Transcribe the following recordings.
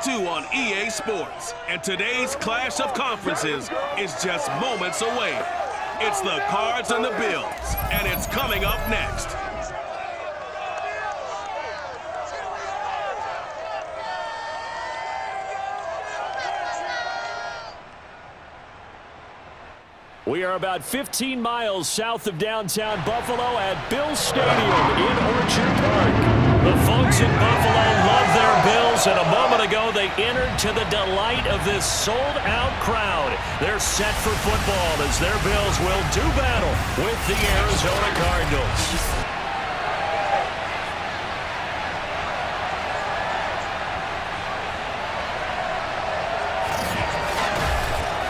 2022 on EA Sports. And today's clash of conferences is just moments away. It's the Cards and the Bills, and it's coming up next. We are about 15 miles south of downtown Buffalo at Bills Stadium in Orchard Park. The folks in Buffalo love their Bills, and a moment ago they entered to the delight of this sold-out crowd. They're set for football as their Bills will do battle with the Arizona Cardinals.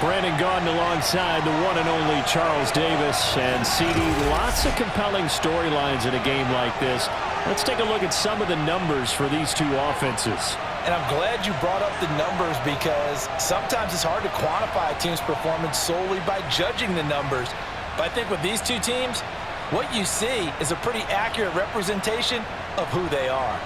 Brandon Gaudin alongside the one and only Charles Davis. And CD, lots of compelling storylines in a game like this. Let's take a look at some of the numbers for these two offenses. And I'm glad you brought up the numbers because sometimes it's hard to quantify a team's performance solely by judging the numbers. But I think with these two teams, what you see is a pretty accurate representation of who they are.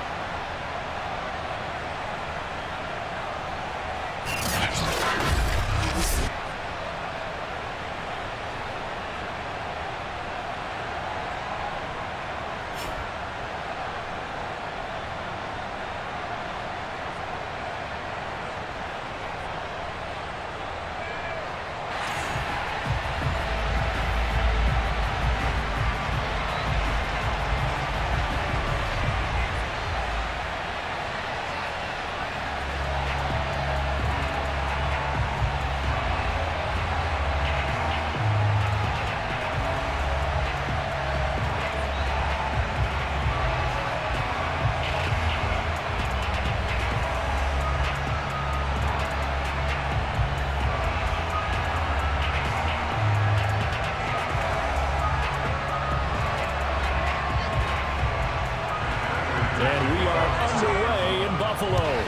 And we are underway in Buffalo.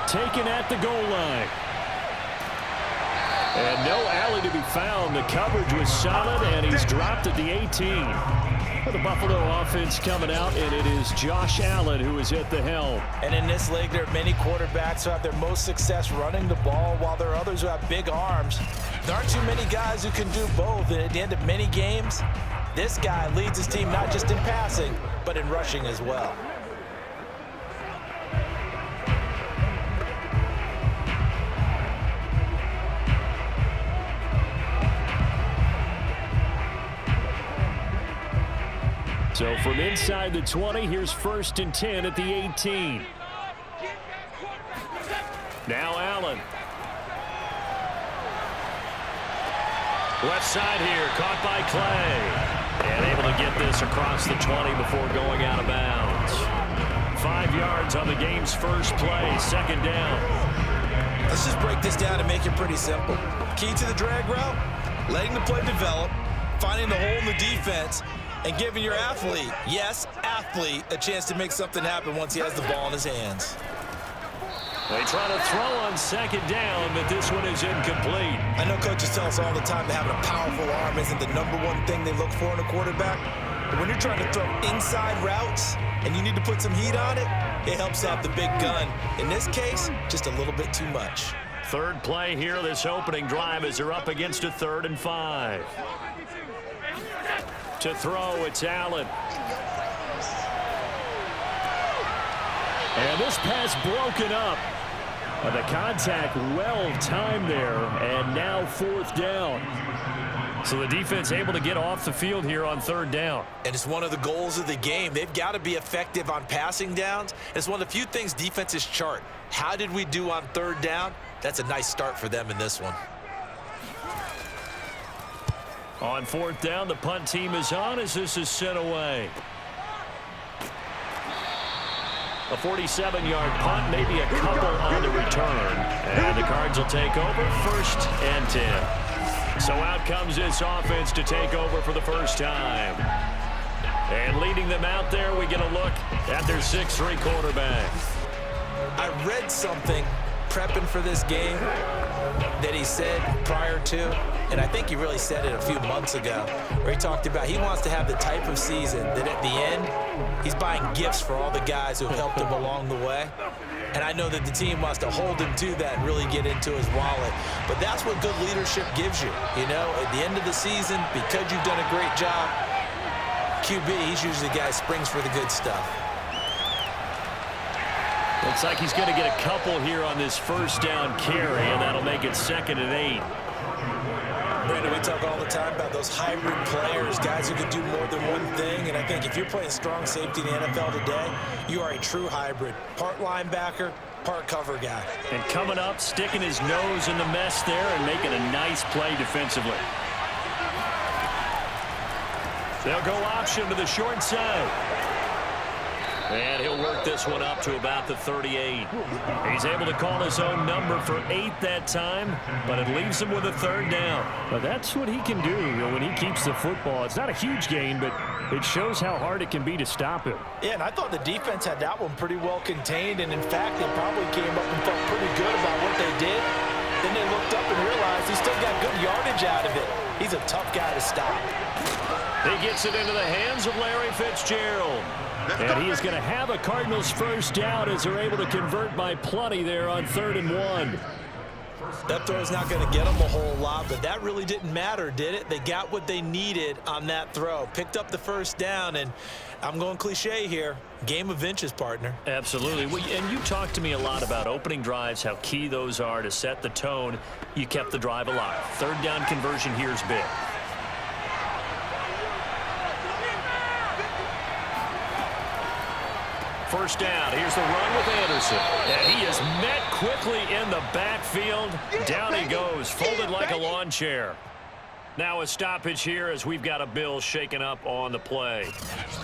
Taken at the goal line. And no alley to be found. The coverage was solid, and he's dropped at the 18. For the Buffalo offense coming out, and it is Josh Allen who is at the helm. And in this league, there are many quarterbacks who have their most success running the ball, while there are others who have big arms. There aren't too many guys who can do both, and at the end of many games, this guy leads his team not just in passing, but in rushing as well. So from inside the 20, here's 1st and 10 at the 18. Now Allen. Left side here, caught by Clay. And able to get this across the 20 before going out of bounds. 5 yards on the game's first play, 2nd down. Let's just break this down and make it pretty simple. Key to the drag route, letting the play develop, finding the hole in the defense, and giving your athlete, yes, athlete, a chance to make something happen once he has the ball in his hands. They try to throw on 2nd down, but this one is incomplete. I know coaches tell us all the time that having a powerful arm isn't the #1 thing they look for in a quarterback. But when you're trying to throw inside routes and you need to put some heat on it, it helps out the big gun. In this case, just a little bit too much. 3rd play here, this opening drive, as they're up against a 3rd and 5. To throw, it's Allen. And this pass broken up. The contact well timed there, and now 4th down. So the defense able to get off the field here on 3rd down. And it's one of the goals of the game. They've got to be effective on passing downs. It's one of the few things defenses chart. How did we do on 3rd down? That's a nice start for them in this one. On 4th down, the punt team is on as this is sent away. A 47-yard punt, maybe a couple on the return. And the Cards will take over 1st and 10. So out comes this offense to take over for the first time. And leading them out there, we get a look at their 6'3" quarterback. I read something prepping for this game that he said prior to, and I think he really said it a few months ago, where he talked about he wants to have the type of season that at the end, he's buying gifts for all the guys who helped him along the way. And I know that the team wants to hold him to that and really get into his wallet. But that's what good leadership gives you. You know, at the end of the season, because you've done a great job, QB, he's usually the guy who springs for the good stuff. Looks like he's going to get a couple here on this first down carry, and that'll make it 2nd and 8. Brandon, we talk all the time about those hybrid players, guys who can do more than one thing. And I think if you're playing strong safety in the NFL today, you are a true hybrid. Part linebacker, part cover guy. And coming up, sticking his nose in the mess there and making a nice play defensively. They'll go option to the short side. And he'll work this one up to about the 38. He's able to call his own number for 8 that time, but it leaves him with a 3rd down. But that's what he can do when he keeps the football. It's not a huge gain, but it shows how hard it can be to stop him. Yeah, and I thought the defense had that one pretty well contained, and in fact, they probably came up and felt pretty good about what they did. Then they looked up and realized he still got good yardage out of it. He's a tough guy to stop. He gets it into the hands of Larry Fitzgerald. And he is going to have a Cardinals first down as they're able to convert by plenty there on 3rd and 1. That throw is not going to get them a whole lot, but that really didn't matter, did it? They got what they needed on that throw. Picked up the first down, and I'm going cliche here. Game of inches, partner. Absolutely. And you talked to me a lot about opening drives, how key those are to set the tone. You kept the drive alive. 3rd down conversion here is big. First down. Here's the run with Anderson. And he is met quickly in the backfield. Down he goes, folded like a lawn chair. Now a stoppage here as we've got a Bill shaken up on the play.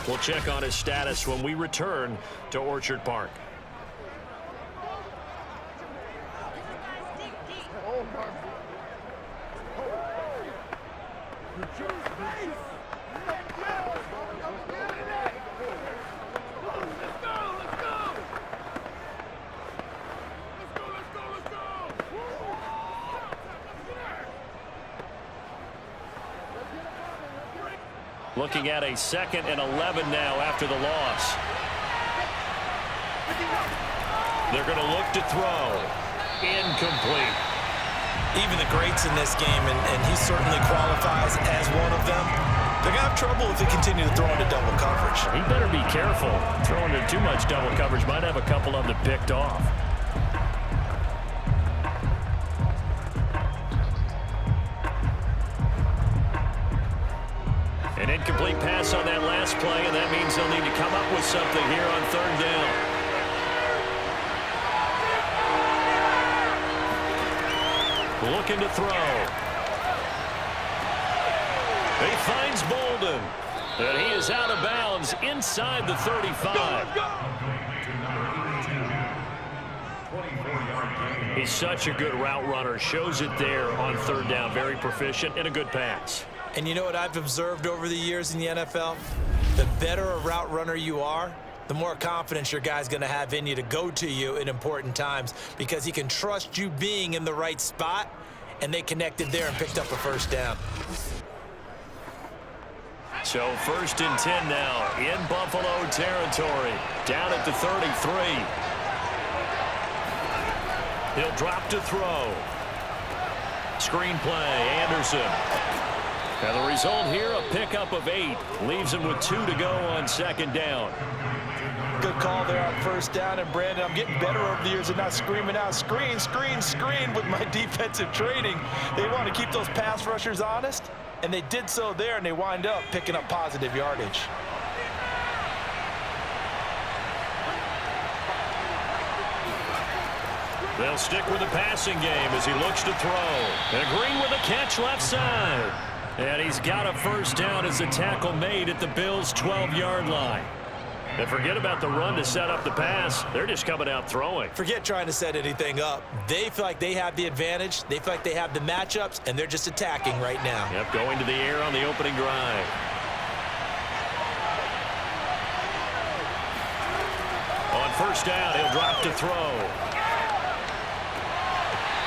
We'll check on his status when we return to Orchard Park. Looking at a 2nd and 11 now after the loss. They're going to look to throw. Incomplete. Even the greats in this game, and he certainly qualifies as one of them, they're going to have trouble if they continue to throw into double coverage. He better be careful. Throwing into too much double coverage might have a couple of them picked off. An incomplete pass on that last play, and that means they'll need to come up with something here on 3rd down. Looking to throw. He finds Bolden, and he is out of bounds inside the 35. He's such a good route runner. Shows it there on 3rd down. Very proficient and a good pass. And you know what I've observed over the years in the NFL? The better a route runner you are, the more confidence your guy's going to have in you to go to you in important times because he can trust you being in the right spot, and they connected there and picked up a first down. So 1st and 10 now in Buffalo territory. Down at the 33. He'll drop to throw. Screen play, Anderson. And the result here, a pickup of 8. Leaves him with 2 to go on 2nd down. Good call there on first down. And, Brandon, I'm getting better over the years of not screaming out, screen, screen, screen with my defensive training. They want to keep those pass rushers honest, and they did so there, and they wind up picking up positive yardage. They'll stick with the passing game as he looks to throw. And Green with a catch left side. And he's got a first down as the tackle made at the Bills' 12-yard line. And forget about the run to set up the pass. They're just coming out throwing. Forget trying to set anything up. They feel like they have the advantage. They feel like they have the matchups, and they're just attacking right now. Yep, going to the air on the opening drive. On first down, he'll drop to throw.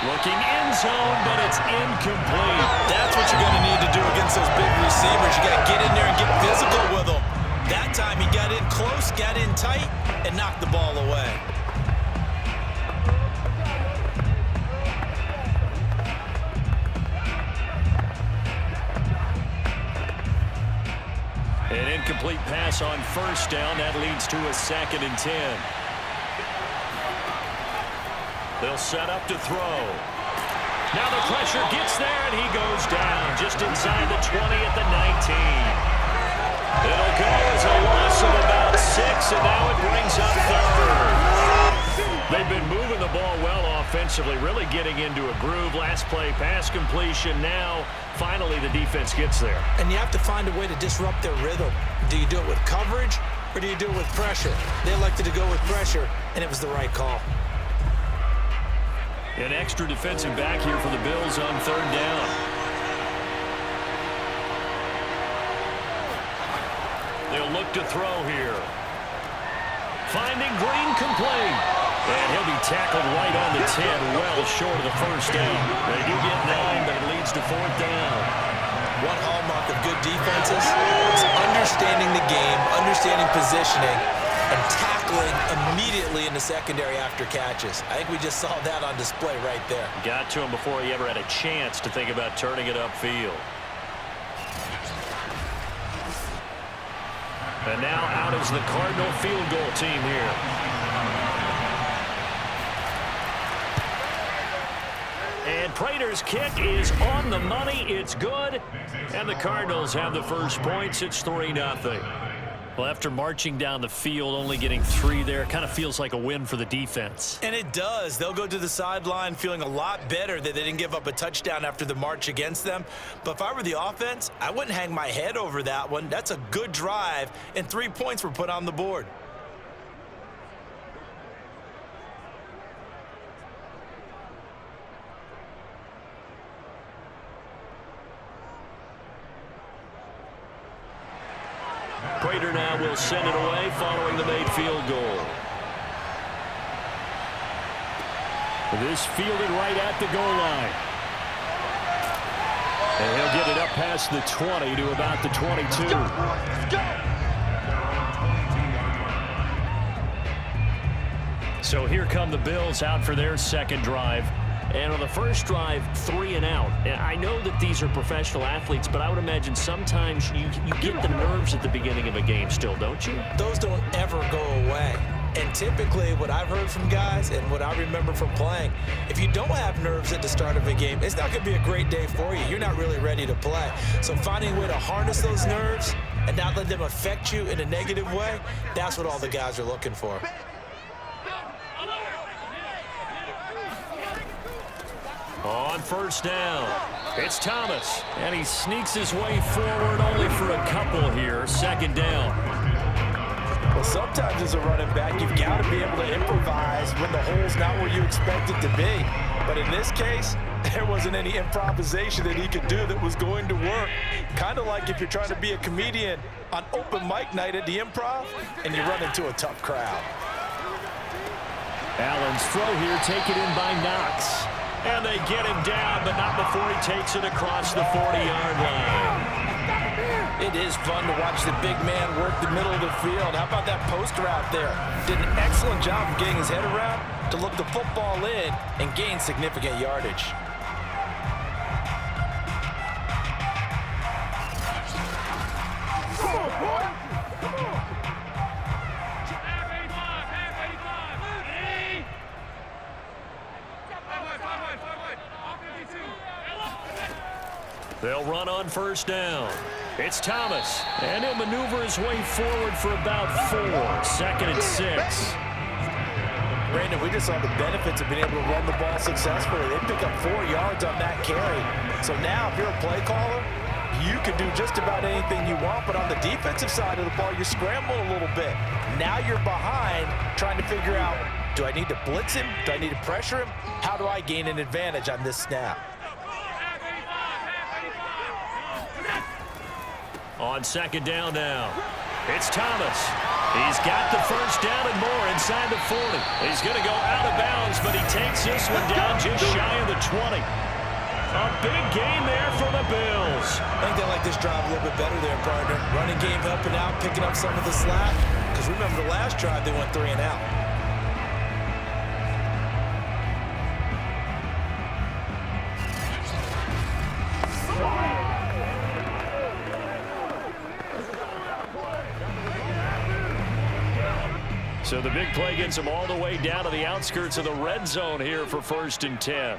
Looking end zone, but it's incomplete. That's what you're going to need to do against those big receivers. You got to get in there and get physical with them. That time he got in close, got in tight, and knocked the ball away. An incomplete pass on first down. That leads to a 2nd and 10. They'll set up to throw. Now the pressure gets there, and he goes down just inside the 20 at the 19. It'll go as a loss of about 6, and now it brings up 3rd. They've been moving the ball well offensively, really getting into a groove. Last play, pass completion. Now, finally, the defense gets there. And you have to find a way to disrupt their rhythm. Do you do it with coverage, or do you do it with pressure? They elected to go with pressure, and it was the right call. An extra defensive back here for the Bills on 3rd down. They'll look to throw here. Finding Green complete. And he'll be tackled right on the 10, well short of the first down. They do get 9, but it leads to 4th down. One hallmark of good defenses is understanding the game, understanding positioning, and tackling immediately in the secondary after catches. I think we just saw that on display right there. Got to him before he ever had a chance to think about turning it upfield. And now out is the Cardinal field goal team here. And Prater's kick is on the money. It's good. And the Cardinals have the first points. It's 3-0. Well, after marching down the field, only getting 3 there, kind of feels like a win for the defense. And it does. They'll go to the sideline feeling a lot better that they didn't give up a touchdown after the march against them. But if I were the offense, I wouldn't hang my head over that one. That's a good drive, and 3 points were put on the board. Prater now will send it away following the made field goal. This fielded right at the goal line. And he'll get it up past the 20 to about the 22. So here come the Bills out for their second drive. And on the first drive, 3 and out. And I know that these are professional athletes, but I would imagine sometimes you get the nerves at the beginning of a game still, don't you? Those don't ever go away. And typically what I've heard from guys and what I remember from playing, if you don't have nerves at the start of a game, it's not going to be a great day for you. You're not really ready to play. So finding a way to harness those nerves and not let them affect you in a negative way, that's what all the guys are looking for. On first down, it's Thomas, and he sneaks his way forward only for a couple here. 2nd down. Well, sometimes as a running back, you've got to be able to improvise when the hole's not where you expect it to be. But in this case, there wasn't any improvisation that he could do that was going to work. Kind of like if you're trying to be a comedian on open mic night at the Improv and you run into a tough crowd. Allen's throw here taken in by Knox. And they get him down, but not before he takes it across the 40-yard line. It is fun to watch the big man work the middle of the field. How about that post route there? Did an excellent job of getting his head around to look the football in and gain significant yardage. They'll run on first down. It's Thomas, and he'll maneuver his way forward for about 4. 2nd and 6. Brandon, we just saw the benefits of being able to run the ball successfully. They pick up 4 yards on that carry. So now, if you're a play caller, you can do just about anything you want, but on the defensive side of the ball, you scramble a little bit. Now you're behind trying to figure out, do I need to blitz him? Do I need to pressure him? How do I gain an advantage on this snap? On 2nd down now, it's Thomas. He's got the first down and more inside the 40. He's going to go out of bounds, but he takes this one down just shy of the 20. A big gain there for the Bills. I think they like this drive a little bit better there, partner. Running game helping out, picking up some of the slack. Because remember the last drive, they went 3 and out. So the big play gets him all the way down to the outskirts of the red zone here for 1st and 10.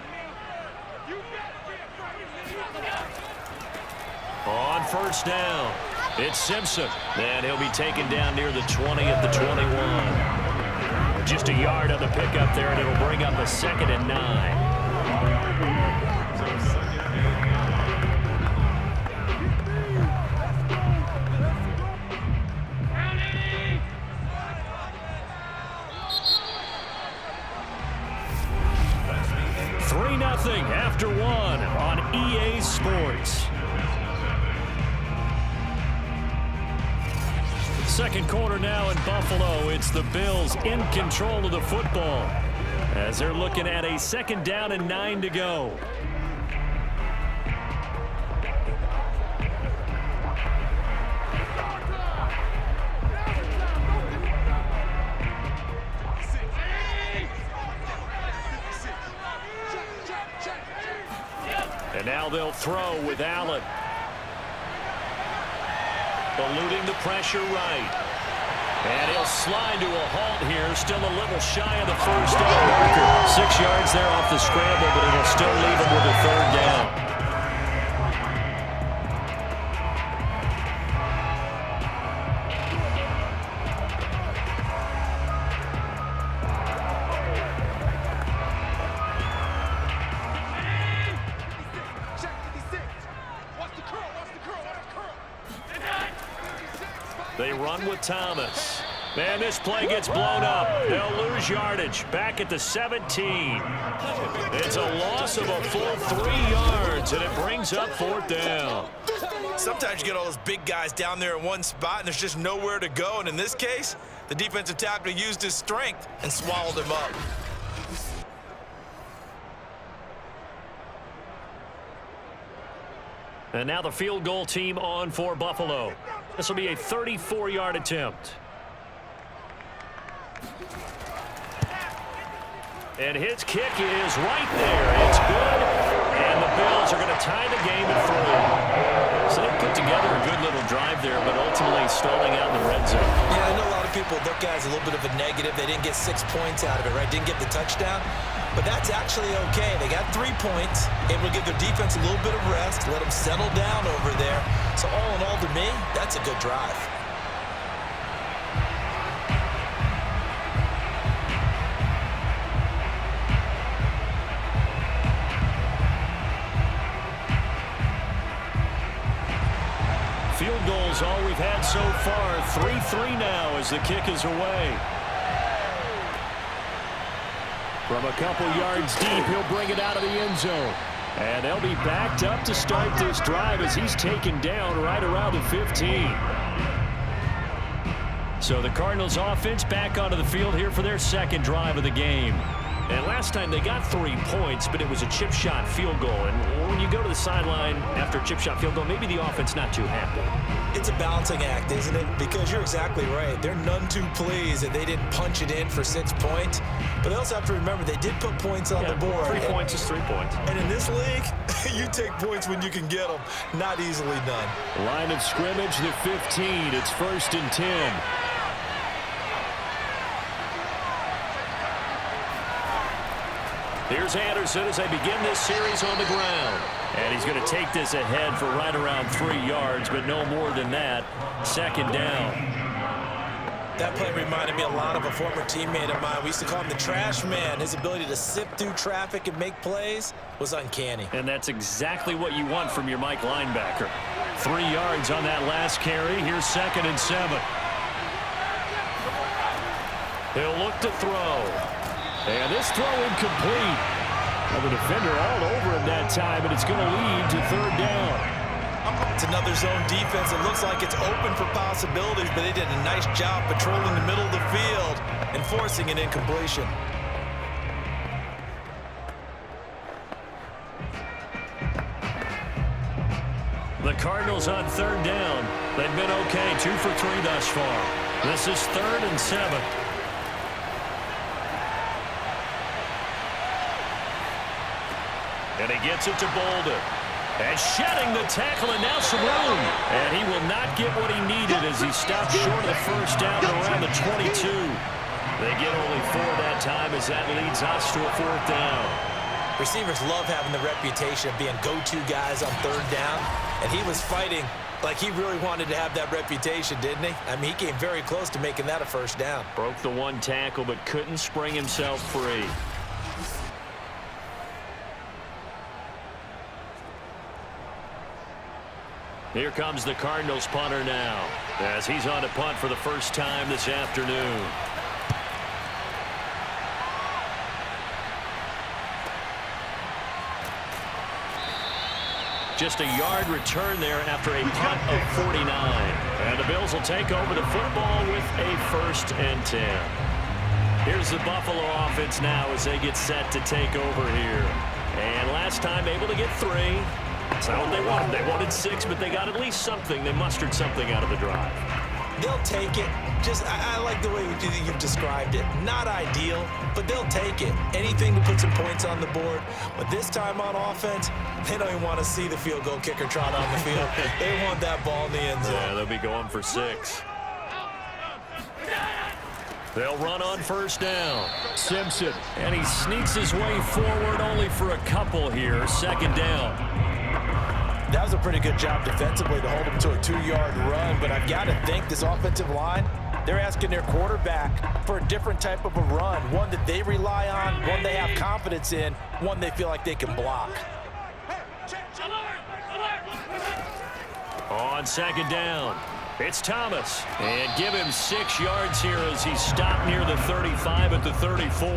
On 1st down, it's Simpson. And he'll be taken down near the 20 at the 21. Just a yard on the pickup there, and it'll bring up a 2nd and 9. After 1 on EA Sports. Second quarter now in Buffalo. It's the Bills in control of the football as they're looking at a 2nd down and 9 to go. And now they'll throw with Allen. Eluding the pressure right. And he'll slide to a halt here. Still a little shy of the first down marker. 6 yards there off the scramble, but it'll still leave him with a 3rd down. They run with Thomas. And this play gets blown up. They'll lose yardage. Back at the 17. It's a loss of a full 3 yards, and it brings up 4th down. Sometimes you get all those big guys down there in one spot, and there's just nowhere to go. And in this case, the defensive tackle used his strength and swallowed him up. And now the field goal team on for Buffalo. This will be a 34-yard attempt. And his kick is right there. It's good. And the Bills are going to tie the game at 3. So they put together a good little drive there, but ultimately stalling out in the red zone. Yeah, I know a lot of people look at it as a little bit of a negative. They didn't get 6 points out of it, right? Didn't get the touchdown. But that's actually okay. They got 3 points. Able to give their defense a little bit of rest, let them settle down over there. So all in all, to me, that's a good drive. Field goals all we've had so far. 3-3 now as the kick is away. From a couple yards deep, he'll bring it out of the end zone. And they'll be backed up to start this drive as he's taken down right around the 15. So the Cardinals offense back onto the field here for their 2nd drive of the game. And last time they got 3 points, but it was a chip shot field goal. And when you go to the sideline after a chip shot field goal, maybe the offense not too happy. It's a balancing act, isn't it? Because you're exactly right. They're none too pleased that they didn't punch it in for 6 points. But they also have to remember they did put points on the board. 3 points is 3 points. And in this league, you take points when you can get them. Not easily done. Line of scrimmage, the 15. It's 1st and 10. Here's Anderson as they begin this series on the ground. And he's going to take this ahead for right around 3 yards, but no more than that. 2nd down. That play reminded me a lot of a former teammate of mine. We used to call him the trash man. His ability to sift through traffic and make plays was uncanny. And that's exactly what you want from your Mike linebacker. 3 yards on that last carry. Here's 2nd and 7. He'll look to throw. And this throw incomplete. Well, the defender all over him that time, and it's going to lead to 3rd down. It's another zone defense. It looks like it's open for possibilities, but they did a nice job patrolling the middle of the field and forcing an incompletion. The Cardinals on third down. They've been okay, 2 for 3 thus far. This is 3rd and 7. And he gets it to Bolden. And shedding the tackle, and now some room. And he will not get what he needed as he stopped short of the first down around the 22. They get only 4 that time as that leads us to a 4th down. Receivers love having the reputation of being go-to guys on 3rd down, and he was fighting like he really wanted to have that reputation, didn't he? I mean, he came very close to making that a 1st down. Broke the 1 tackle, but couldn't spring himself free. Here comes the Cardinals punter now, as he's on to punt for the first time this afternoon. Just a yard return there after a punt of 49. And the Bills will take over the football with a 1st and 10. Here's the Buffalo offense now as they get set to take over here. And last time able to get 3. That's not what they wanted. They wanted 6, but they got at least something. They mustered something out of the drive. They'll take it. I like the way you've described it. Not ideal, but they'll take it. Anything to put some points on the board. But this time on offense, they don't even want to see the field goal kicker trot on the field. They want that ball in the end zone. Yeah, they'll be going for 6. They'll run on 1st down. Simpson, and he sneaks his way forward only for a couple here. 2nd down. That was a pretty good job defensively to hold him to a 2-yard run, but I've got to think this offensive line, they're asking their quarterback for a different type of a run, one that they rely on, one they have confidence in, one they feel like they can block. On 2nd down, it's Thomas, and give him 6 yards here as he stopped near the 35 at the 34.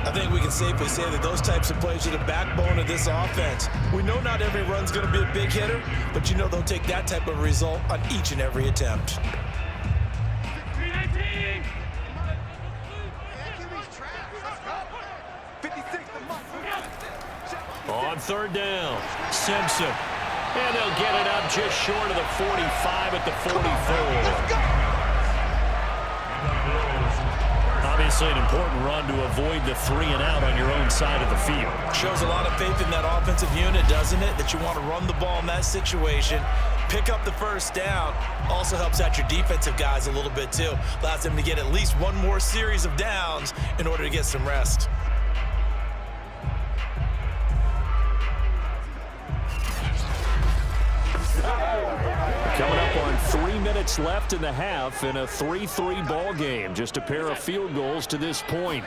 I think we can safely say that those types of plays are the backbone of this offense. We know not every run's going to be a big hitter, but you know they'll take that type of result on each and every attempt. On 3rd down, Simpson. And they'll get it up just short of the 45 at the 44. Obviously an important run to avoid the 3 and out on your own side of the field. Shows a lot of faith in that offensive unit, doesn't it? That you want to run the ball in that situation, pick up the 1st down. Also helps out your defensive guys a little bit too. Allows them to get at least 1 more series of downs in order to get some rest. Coming up on 3 minutes left in the half in a 3-3 ball game. Just a pair of field goals to this point.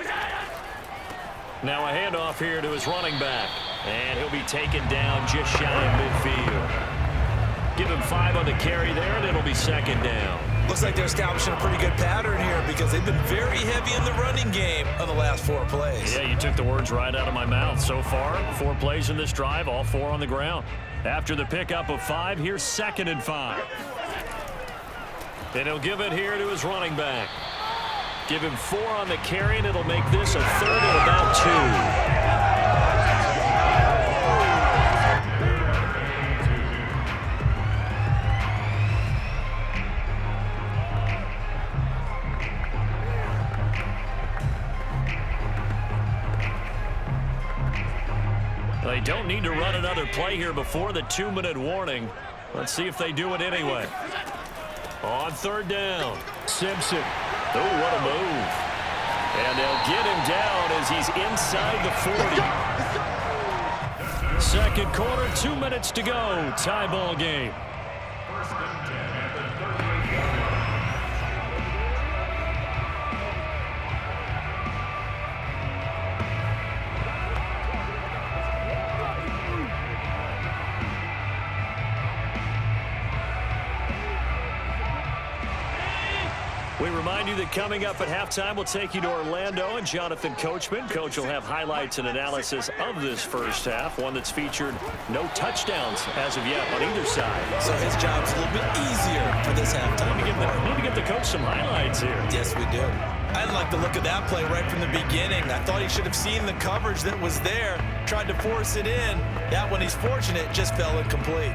Now a handoff here to his running back. And he'll be taken down just shy of midfield. Give him 5 on the carry there, and it'll be 2nd down. Looks like they're establishing a pretty good pattern here because they've been very heavy in the running game on the last 4 plays. Yeah, you took the words right out of my mouth. So far, 4 plays in this drive, all 4 on the ground. After the pickup of 5, here's 2nd and 5. And he'll give it here to his running back. Give him 4 on the carry, and it'll make this a 3rd and about 2. They don't need to run another play here before the 2-minute warning. Let's see if they do it anyway. On 3rd down, Simpson. Oh, what a move. And they'll get him down as he's inside the 40. 2nd quarter, 2 minutes to go. Tie ball game. We remind you that coming up at halftime, we'll take you to Orlando and Jonathan Coachman. Coach will have highlights and analysis of this first half, one that's featured no touchdowns as of yet on either side. So his job's a little bit easier for this halftime. Need to get the coach some highlights here. Yes, we do. I didn't like the look of that play right from the beginning. I thought he should have seen the coverage that was there, tried to force it in. That one, he's fortunate, just fell incomplete.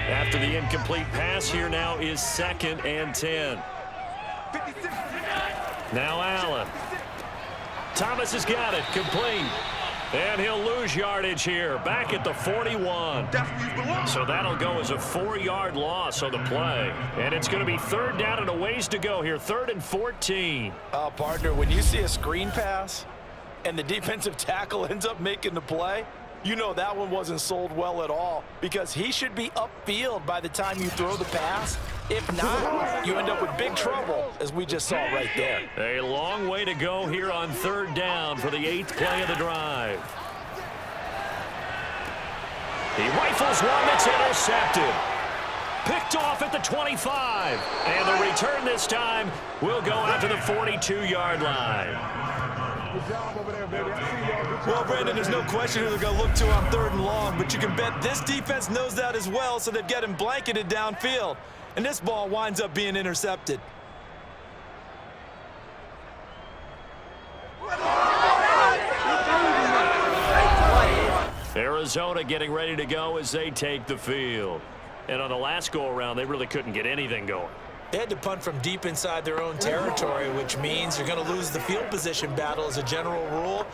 After the incomplete pass, here now is 2nd and 10. Now Allen. Thomas has got it, complete. And he'll lose yardage here, back at the 41. So that'll go as a 4-yard loss on the play. And it's going to be 3rd down and a ways to go here, 3rd and 14. Partner, when you see a screen pass and the defensive tackle ends up making the play, you know that one wasn't sold well at all, because he should be upfield by the time you throw the pass. If not, you end up with big trouble, as we just saw right there. A long way to go here on 3rd down for the 8th play of the drive. He rifles one that's intercepted. Picked off at the 25. And the return this time will go out to the 42-yard line. Well, Brandon, there's no question who they're going to look to on 3rd and long, but you can bet this defense knows that as well, so they've got him blanketed downfield. And this ball winds up being intercepted. Arizona getting ready to go as they take the field. And on the last go-around, they really couldn't get anything going. They had to punt from deep inside their own territory, which means you're going to lose the field position battle as a general rule.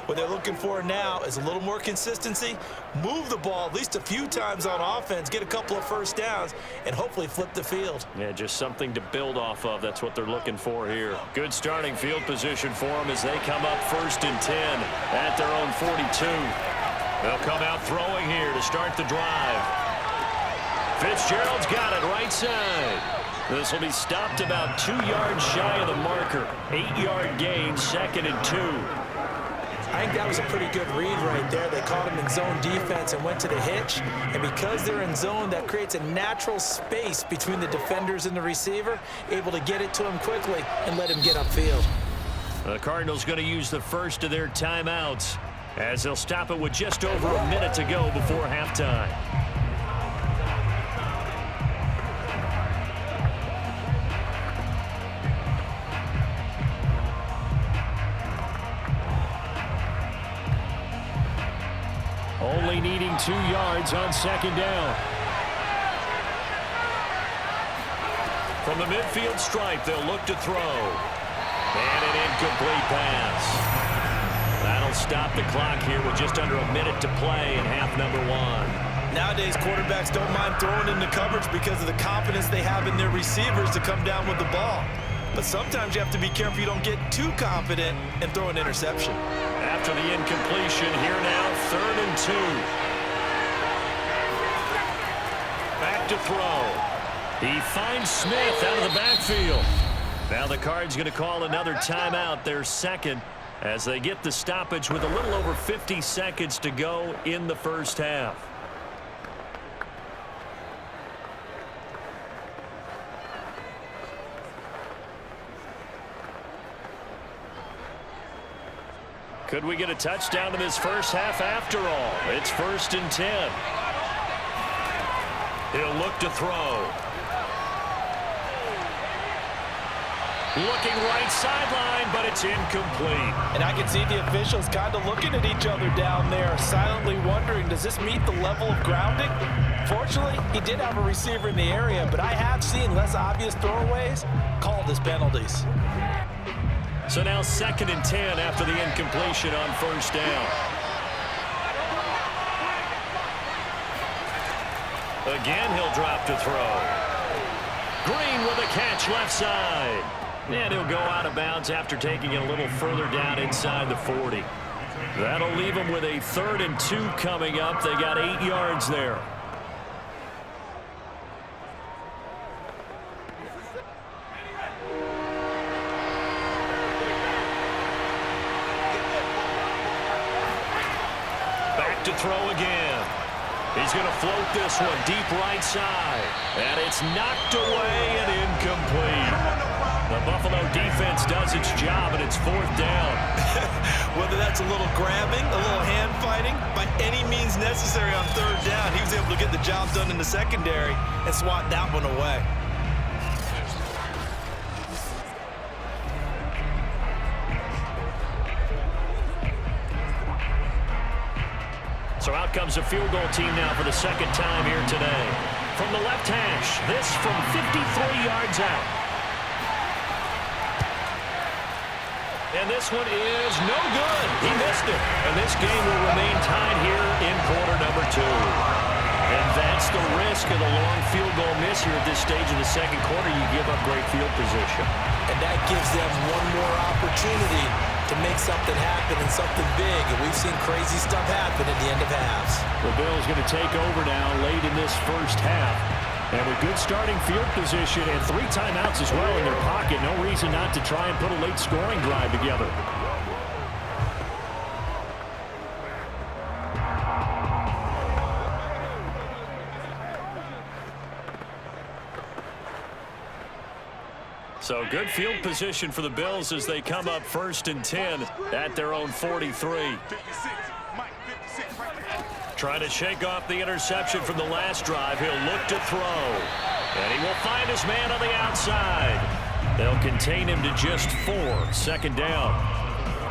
What they're looking for now is a little more consistency, move the ball at least a few times on offense, get a couple of first downs, and hopefully flip the field. Yeah, just something to build off of. That's what they're looking for here. Good starting field position for them as they come up 1st and 10 at their own 42. They'll come out throwing here to start the drive. Fitzgerald's got it right side. This will be stopped about 2 yards shy of the marker. 8-yard gain, 2nd and 2. I think that was a pretty good read right there. They caught him in zone defense and went to the hitch. And because they're in zone, that creates a natural space between the defenders and the receiver, able to get it to him quickly and let him get upfield. The Cardinals going to use the first of their timeouts as they'll stop it with just over a minute to go before halftime. Only needing 2 yards on 2nd down. From the midfield stripe, they'll look to throw. And an incomplete pass. That'll stop the clock here with just under a minute to play in half number 1. Nowadays, quarterbacks don't mind throwing into coverage because of the confidence they have in their receivers to come down with the ball. But sometimes you have to be careful you don't get too confident and throw an interception. After the incompletion, here now, 3rd and 2. Back to throw. He finds Smith out of the backfield. Now the Cards going to call another timeout, their 2nd, as they get the stoppage with a little over 50 seconds to go in the first half. Could we get a touchdown in this first half after all? It's 1st and 10. He'll look to throw. Looking right sideline, but it's incomplete. And I can see the officials kind of looking at each other down there, silently wondering, does this meet the level of grounding? Fortunately, he did have a receiver in the area, but I have seen less obvious throwaways called as penalties. So now 2nd and 10 after the incompletion on 1st down. Again, he'll drop to throw. Green with a catch left side. And he'll go out of bounds after taking it a little further down inside the 40. That'll leave him with a 3rd and 2 coming up. They got 8 yards there. Back to throw again. He's going to float this one deep right side. And it's knocked away and incomplete. The The Buffalo defense does its job, and it's 4th down. Whether that's a little grabbing, a little hand fighting, by any means necessary on 3rd down, he was able to get the job done in the secondary and swat that one away. So out comes a field goal team now for the 2nd time here today. From the left hash, this from 53 yards out. And this one is no good. He missed it. And this game will remain tied here in quarter number 2. And that's the risk of the long field goal miss here at this stage of the 2nd quarter. You give up great field position. And that gives them one more opportunity to make something happen and something big. And we've seen crazy stuff happen at the end of halves. The Bills going to take over now late in this first half. And with good starting field position and 3 timeouts as well in their pocket, no reason not to try and put a late scoring drive together. So good field position for the Bills as they come up 1st and 10 at their own 43. Trying to shake off the interception from the last drive. He'll look to throw. And he will find his man on the outside. They'll contain him to just 4. 2nd down.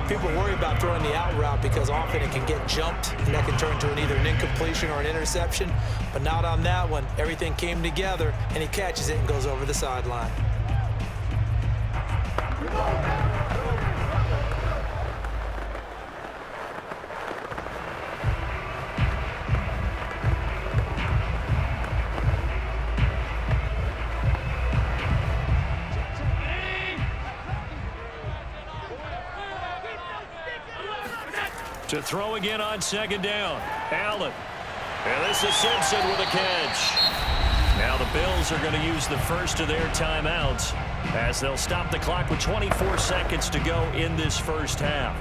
People worry about throwing the out route because often it can get jumped and that can turn into either an incompletion or an interception. But not on that one. Everything came together and he catches it and goes over the sideline. To throw again on 2nd down. Allen. And this is Simpson with a catch. Now the Bills are going to use the first of their timeouts as they'll stop the clock with 24 seconds to go in this first half.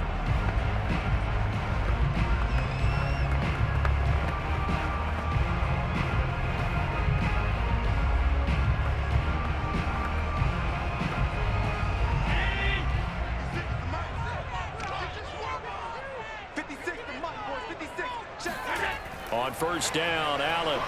On 1st down, Allen.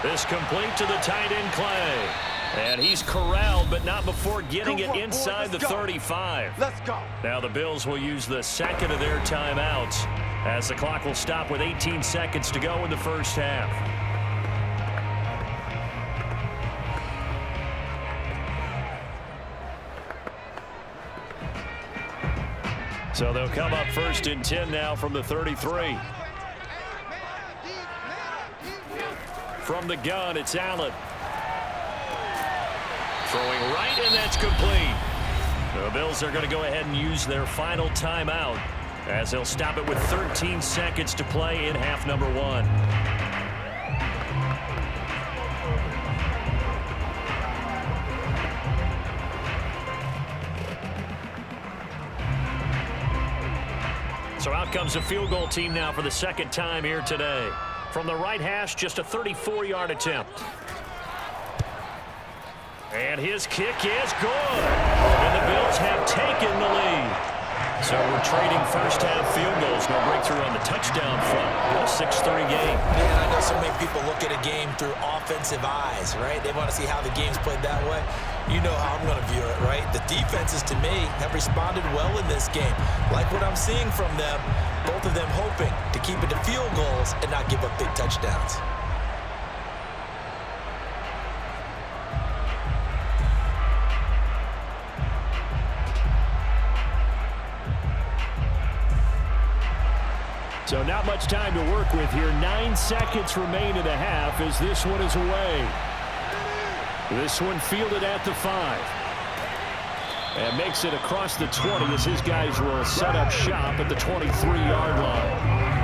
This complete to the tight end, Clay. And he's corralled, but not before getting it inside the 35. Let's go. Now the Bills will use the 2nd of their timeouts as the clock will stop with 18 seconds to go in the first half. So they'll come up 1st and 10 now from the 33. From the gun, it's Allen. Throwing right, and that's complete. The Bills are going to go ahead and use their final timeout as they'll stop it with 13 seconds to play in half number 1. So out comes a field goal team now for the 2nd time here today. From the right hash, just a 34-yard attempt. And his kick is good. And the Bills have taken the lead. So we're trading first half field goals. No breakthrough on the touchdown front. A 6-3 game. Man, I know so many people look at a game through offensive eyes, right? They want to see how the game's played that way. You know how I'm going to view it, right? The defenses, to me, have responded well in this game. Like what I'm seeing from them, both of them hoping to keep it to field goals and not give up big touchdowns. So not much time to work with here. 9 seconds remain in the half as this one is away. This one fielded at the 5. And makes it across the 20 as his guys will set up shop at the 23-yard line.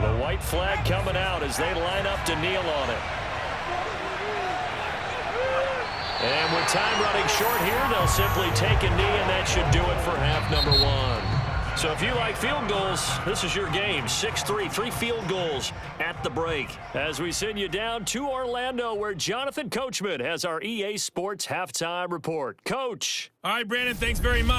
The white flag coming out as they line up to kneel on it. And with time running short here. They'll simply take a knee, and that should do it for half number one. So if you like field goals, this is your game. 6-3, 3 field goals at the break. As we send you down to Orlando, where Jonathan Coachman has our EA Sports Halftime Report. Coach. All right, Brandon, thanks very much.